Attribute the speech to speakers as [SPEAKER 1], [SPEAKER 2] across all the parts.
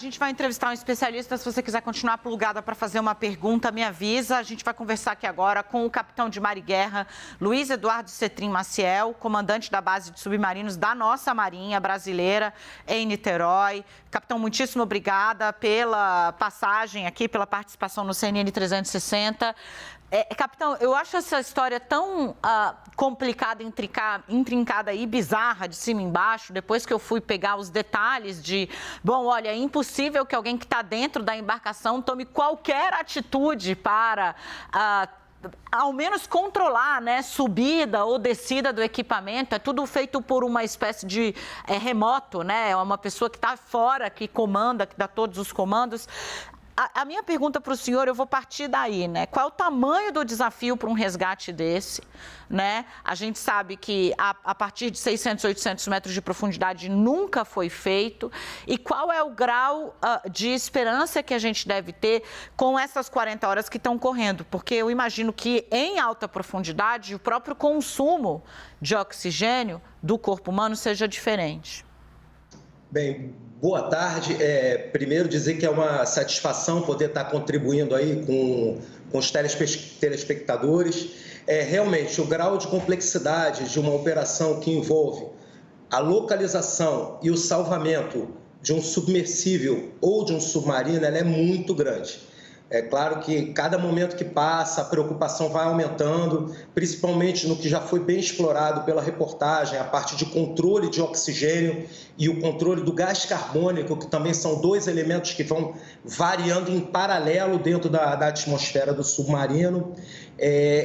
[SPEAKER 1] A gente vai entrevistar um especialista. Se você quiser continuar plugada para fazer uma pergunta, me avisa. A gente vai conversar aqui agora com o capitão de mar e guerra, Luiz Eduardo Cetrim Maciel, comandante da base de submarinos da nossa Marinha brasileira em Niterói. Capitão, muitíssimo obrigada pela passagem aqui, pela participação no CNN 360. Capitão, eu acho essa história tão complicada, intrincada e bizarra de cima e embaixo, depois que eu fui pegar os detalhes de, bom, olha, é impossível que alguém que está dentro da embarcação tome qualquer atitude para ao menos controlar, né, subida ou descida do equipamento. É tudo feito por uma espécie de remoto, né? É uma pessoa que está fora, que comanda, que dá todos os comandos. A minha pergunta para o senhor, eu vou partir daí, né? Qual é o tamanho do desafio para um resgate desse, né? A gente sabe que a partir de 600, 800 metros de profundidade nunca foi feito. E qual é o grau de esperança que a gente deve ter com essas 40 horas que estão correndo? Porque eu imagino que em alta profundidade o próprio consumo de oxigênio do corpo humano seja diferente.
[SPEAKER 2] Bem, boa tarde. Primeiro dizer que é uma satisfação poder estar contribuindo aí com os telespectadores. Realmente, o grau de complexidade de uma operação que envolve a localização e o salvamento de um submersível ou de um submarino, ela é muito grande. É claro que cada momento que passa, a preocupação vai aumentando, principalmente no que já foi bem explorado pela reportagem, a parte de controle de oxigênio e o controle do gás carbônico, que também são dois elementos que vão variando em paralelo dentro da atmosfera do submarino.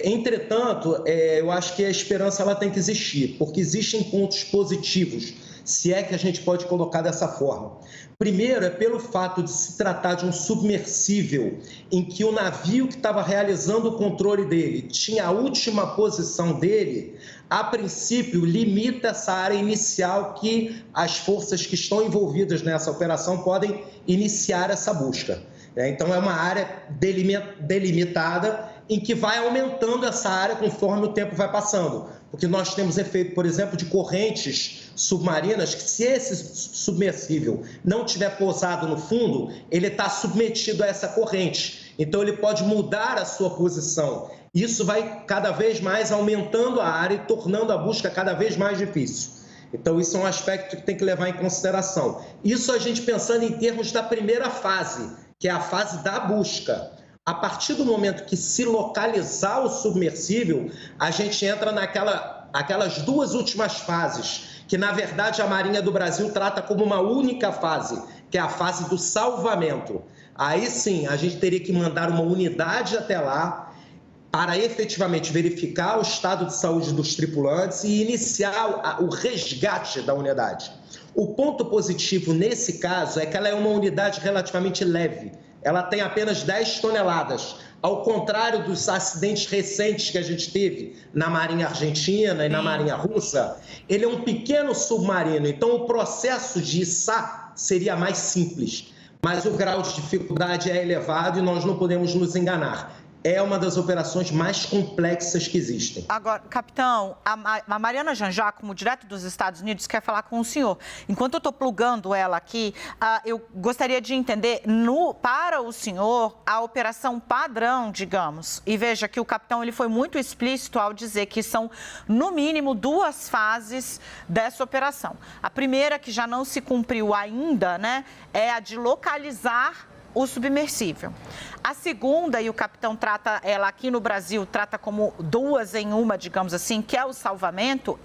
[SPEAKER 2] Entretanto, eu acho que a esperança ela tem que existir, porque existem pontos positivos, se é que a gente pode colocar dessa forma. Primeiro, é pelo fato de se tratar de um submersível em que o navio que estava realizando o controle dele tinha a última posição dele, a princípio limita essa área inicial que as forças que estão envolvidas nessa operação podem iniciar essa busca. Então, é uma área delimitada em que vai aumentando essa área conforme o tempo vai passando. Porque nós temos efeito, por exemplo, de correntes submarinas, que se esse submersível não tiver pousado no fundo, ele está submetido a essa corrente. Então, ele pode mudar a sua posição. Isso vai cada vez mais aumentando a área e tornando a busca cada vez mais difícil. Então, isso é um aspecto que tem que levar em consideração. Isso a gente pensando em termos da primeira fase, que é a fase da busca. A partir do momento que se localizar o submersível, a gente entra naquelas duas últimas fases, que na verdade a Marinha do Brasil trata como uma única fase, que é a fase do salvamento. Aí sim, a gente teria que mandar uma unidade até lá para efetivamente verificar o estado de saúde dos tripulantes e iniciar o resgate da unidade. O ponto positivo nesse caso é que ela é uma unidade relativamente leve. Ela tem apenas 10 toneladas, ao contrário dos acidentes recentes que a gente teve na Marinha Argentina e na Marinha Russa. Ele é um pequeno submarino, então o processo de içar seria mais simples. Mas o grau de dificuldade é elevado e nós não podemos nos enganar. É uma das operações mais complexas que existem.
[SPEAKER 1] Agora, capitão, a Mariana Janjá, como direto dos Estados Unidos, quer falar com o senhor. Enquanto eu estou plugando ela aqui, eu gostaria de entender, para o senhor, a operação padrão, digamos. E veja que o capitão ele foi muito explícito ao dizer que são, no mínimo, duas fases dessa operação. A primeira, que já não se cumpriu ainda, né, é a de localizar o submersível. A segunda, e o capitão trata ela aqui no Brasil, trata como duas em uma, digamos assim, que é o salvamento,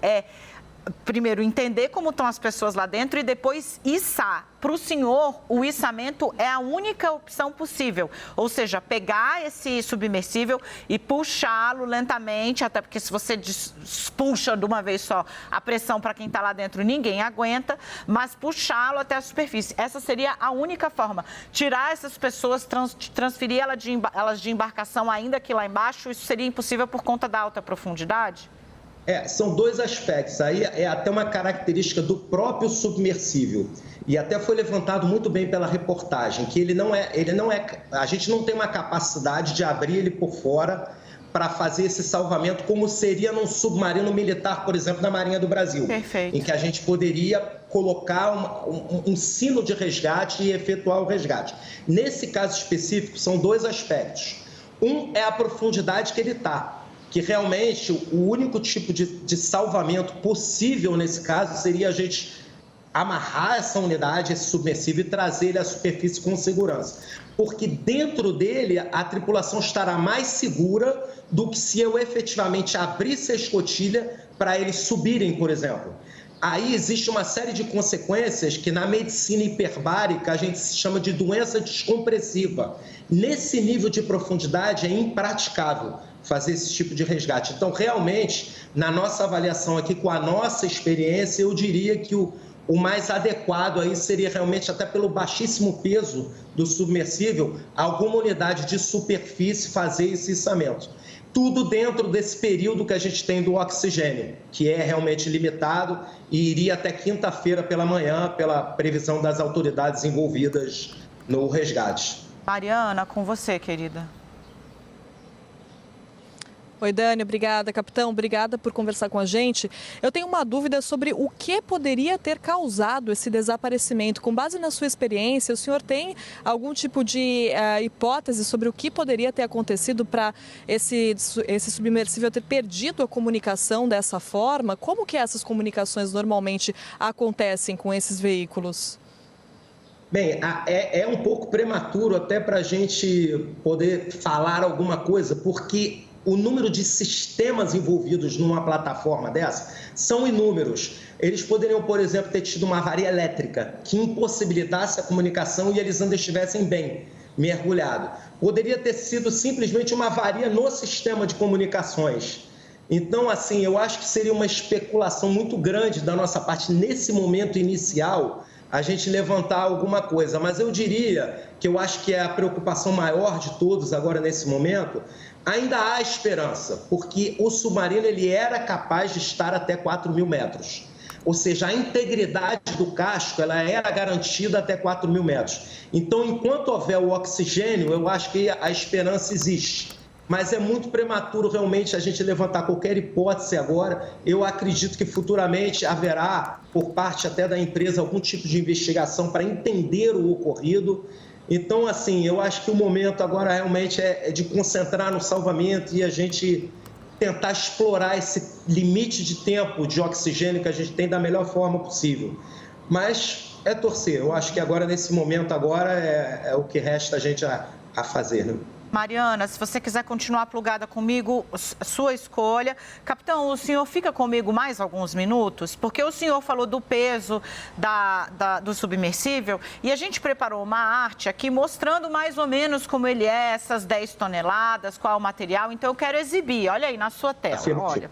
[SPEAKER 1] primeiro, entender como estão as pessoas lá dentro e depois içar. Para o senhor, o içamento é a única opção possível. Ou seja, pegar esse submersível e puxá-lo lentamente, até porque se você puxa de uma vez só, a pressão para quem está lá dentro ninguém aguenta, mas puxá-lo até a superfície. Essa seria a única forma. Tirar essas pessoas, transferir elas de embarcação ainda aqui lá embaixo, isso seria impossível por conta da alta profundidade?
[SPEAKER 2] São dois aspectos. Aí é até uma característica do próprio submersível. E até foi levantado muito bem pela reportagem, que ele não é, a gente não tem uma capacidade de abrir ele por fora para fazer esse salvamento, como seria num submarino militar, por exemplo, da Marinha do Brasil.
[SPEAKER 1] Perfeito.
[SPEAKER 2] Em que a gente poderia colocar um sino de resgate e efetuar o resgate. Nesse caso específico, são dois aspectos. Um é a profundidade que ele está, que realmente o único tipo de salvamento possível nesse caso seria a gente amarrar essa unidade, esse submersível, e trazer ele à superfície com segurança. Porque dentro dele a tripulação estará mais segura do que se eu efetivamente abrisse a escotilha para eles subirem, por exemplo. Aí existe uma série de consequências que na medicina hiperbárica a gente chama de doença descompressiva. Nesse nível de profundidade é impraticável fazer esse tipo de resgate. Então, realmente, na nossa avaliação aqui, com a nossa experiência, eu diria que o mais adequado aí seria realmente, até pelo baixíssimo peso do submersível, alguma unidade de superfície fazer esse içamento. Tudo dentro desse período que a gente tem do oxigênio, que é realmente limitado e iria até quinta-feira pela manhã, pela previsão das autoridades envolvidas no resgate.
[SPEAKER 1] Mariana, com você, querida.
[SPEAKER 3] Oi, Dani, obrigada. Capitão, obrigada por conversar com a gente. Eu tenho uma dúvida sobre o que poderia ter causado esse desaparecimento. Com base na sua experiência, o senhor tem algum tipo de hipótese sobre o que poderia ter acontecido para esse submersível ter perdido a comunicação dessa forma? Como que essas comunicações normalmente acontecem com esses veículos?
[SPEAKER 2] Bem, é um pouco prematuro até para a gente poder falar alguma coisa, porque o número de sistemas envolvidos numa plataforma dessa são inúmeros. Eles poderiam, por exemplo, ter tido uma avaria elétrica que impossibilitasse a comunicação e eles ainda estivessem bem mergulhados. Poderia ter sido simplesmente uma avaria no sistema de comunicações. Então, assim, eu acho que seria uma especulação muito grande da nossa parte, nesse momento inicial, a gente levantar alguma coisa. Mas eu diria que eu acho que é a preocupação maior de todos agora nesse momento. Ainda há esperança, porque o submarino ele era capaz de estar até 4.000 metros. Ou seja, a integridade do casco ela era garantida até 4.000 metros. Então, enquanto houver o oxigênio, eu acho que a esperança existe. Mas é muito prematuro realmente a gente levantar qualquer hipótese agora. Eu acredito que futuramente haverá, por parte até da empresa, algum tipo de investigação para entender o ocorrido. Então, assim, eu acho que o momento agora realmente é de concentrar no salvamento e a gente tentar explorar esse limite de tempo de oxigênio que a gente tem da melhor forma possível. Mas é torcer. Eu acho que agora, nesse momento, agora é o que resta a gente a fazer, né?
[SPEAKER 1] Mariana, se você quiser continuar plugada comigo, sua escolha. Capitão, o senhor fica comigo mais alguns minutos? Porque o senhor falou do peso do submersível e a gente preparou uma arte aqui mostrando mais ou menos como ele é, essas 10 toneladas, qual é o material. Então, eu quero exibir. Olha aí na sua tela, olha.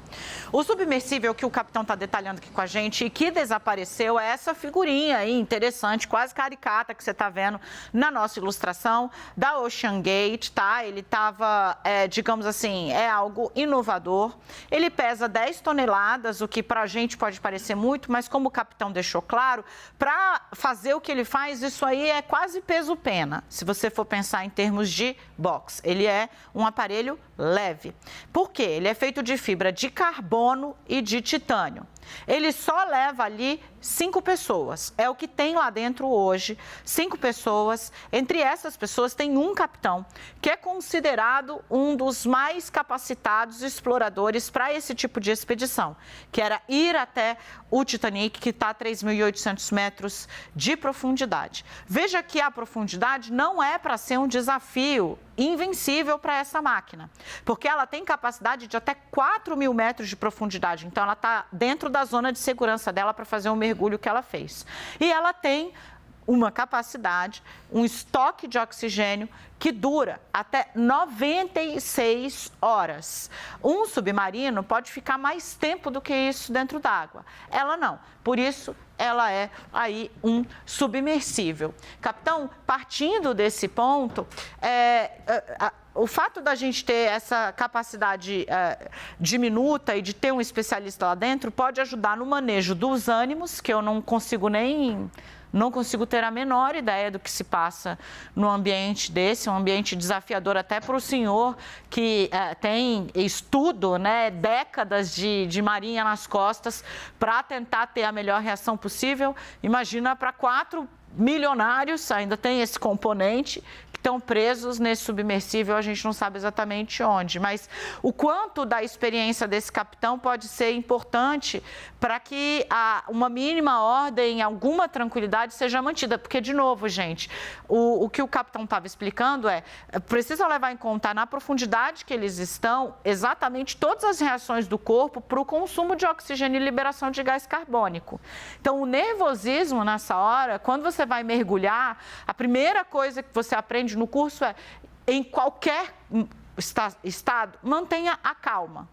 [SPEAKER 1] O submersível que o capitão está detalhando aqui com a gente e que desapareceu é essa figurinha aí, interessante, quase caricata, que você está vendo na nossa ilustração, da Ocean Gate, tá? Ele estava, digamos assim, é algo inovador. Ele pesa 10 toneladas, o que para a gente pode parecer muito, mas como o capitão deixou claro, para fazer o que ele faz, isso aí é quase peso-pena, se você for pensar em termos de box. Ele é um aparelho leve. Por quê? Ele é feito de fibra de carbono e de titânio. Ele só leva ali 5 pessoas. É o que tem lá dentro hoje. 5 pessoas. Entre essas pessoas tem um capitão, que é considerado um dos mais capacitados exploradores para esse tipo de expedição, que era ir até o Titanic, que está a 3.800 metros de profundidade. Veja que a profundidade não é para ser um desafio invencível para essa máquina, porque ela tem capacidade de até 4.000 metros de profundidade, então ela está dentro da zona de segurança dela para fazer o mergulho que ela fez. E ela tem uma capacidade, um estoque de oxigênio que dura até 96 horas. Um submarino pode ficar mais tempo do que isso dentro d'água. Ela não. Por isso, ela é aí um submersível. Capitão, partindo desse ponto, o fato da gente ter essa capacidade diminuta e de ter um especialista lá dentro pode ajudar no manejo dos ânimos, que eu não consigo nem Não consigo ter a menor ideia do que se passa no ambiente desse, um ambiente desafiador até para o senhor que tem estudo, né, décadas de marinha nas costas para tentar ter a melhor reação possível. Imagina para 4 milionários, ainda tem esse componente, que estão presos nesse submersível, a gente não sabe exatamente onde, mas o quanto da experiência desse capitão pode ser importante para que uma mínima ordem, alguma tranquilidade seja mantida, porque, de novo, gente, o que o capitão estava explicando precisa levar em conta na profundidade que eles estão, exatamente todas as reações do corpo para o consumo de oxigênio e liberação de gás carbônico. Então, o nervosismo nessa hora, quando você vai mergulhar, a primeira coisa que você aprende no curso em qualquer estado, mantenha a calma.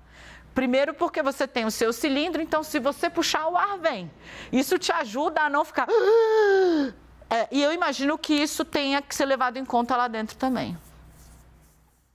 [SPEAKER 1] Primeiro porque você tem o seu cilindro, então se você puxar, o ar vem. Isso te ajuda a não ficar... E eu imagino que isso tenha que ser levado em conta lá dentro também.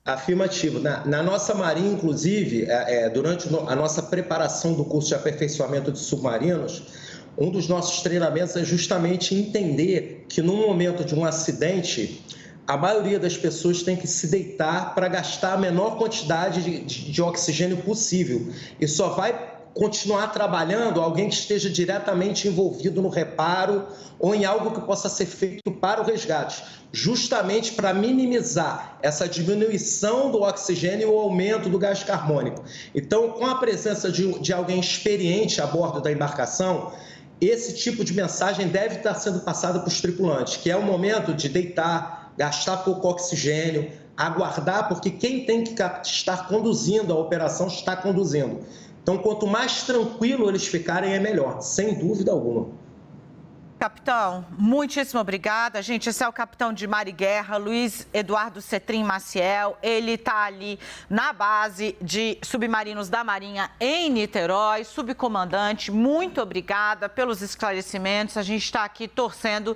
[SPEAKER 2] Afirmativo. Na nossa marinha, inclusive, durante a nossa preparação do curso de aperfeiçoamento de submarinos, um dos nossos treinamentos é justamente entender que no momento de um acidente, a maioria das pessoas tem que se deitar para gastar a menor quantidade de oxigênio possível. E só vai continuar trabalhando alguém que esteja diretamente envolvido no reparo ou em algo que possa ser feito para o resgate, justamente para minimizar essa diminuição do oxigênio e o aumento do gás carbônico. Então, com a presença de alguém experiente a bordo da embarcação, esse tipo de mensagem deve estar sendo passada para os tripulantes, que é o momento de deitar, gastar pouco oxigênio, aguardar, porque quem tem que estar conduzindo a operação está conduzindo. Então, quanto mais tranquilo eles ficarem, é melhor, sem dúvida alguma.
[SPEAKER 1] Capitão, muitíssimo obrigada. Gente, esse é o capitão de Mar e Guerra, Luiz Eduardo Cetrim Maciel. Ele está ali na base de submarinos da Marinha em Niterói, subcomandante. Muito obrigada pelos esclarecimentos. A gente está aqui torcendo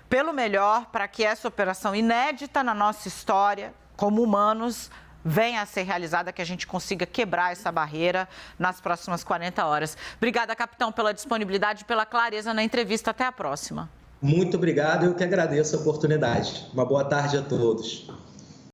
[SPEAKER 1] pelo melhor para que essa operação inédita na nossa história, como humanos, venha a ser realizada, que a gente consiga quebrar essa barreira nas próximas 40 horas. Obrigada, capitão, pela disponibilidade e pela clareza na entrevista. Até a próxima.
[SPEAKER 2] Muito obrigado, eu que agradeço a oportunidade. Uma boa tarde a todos.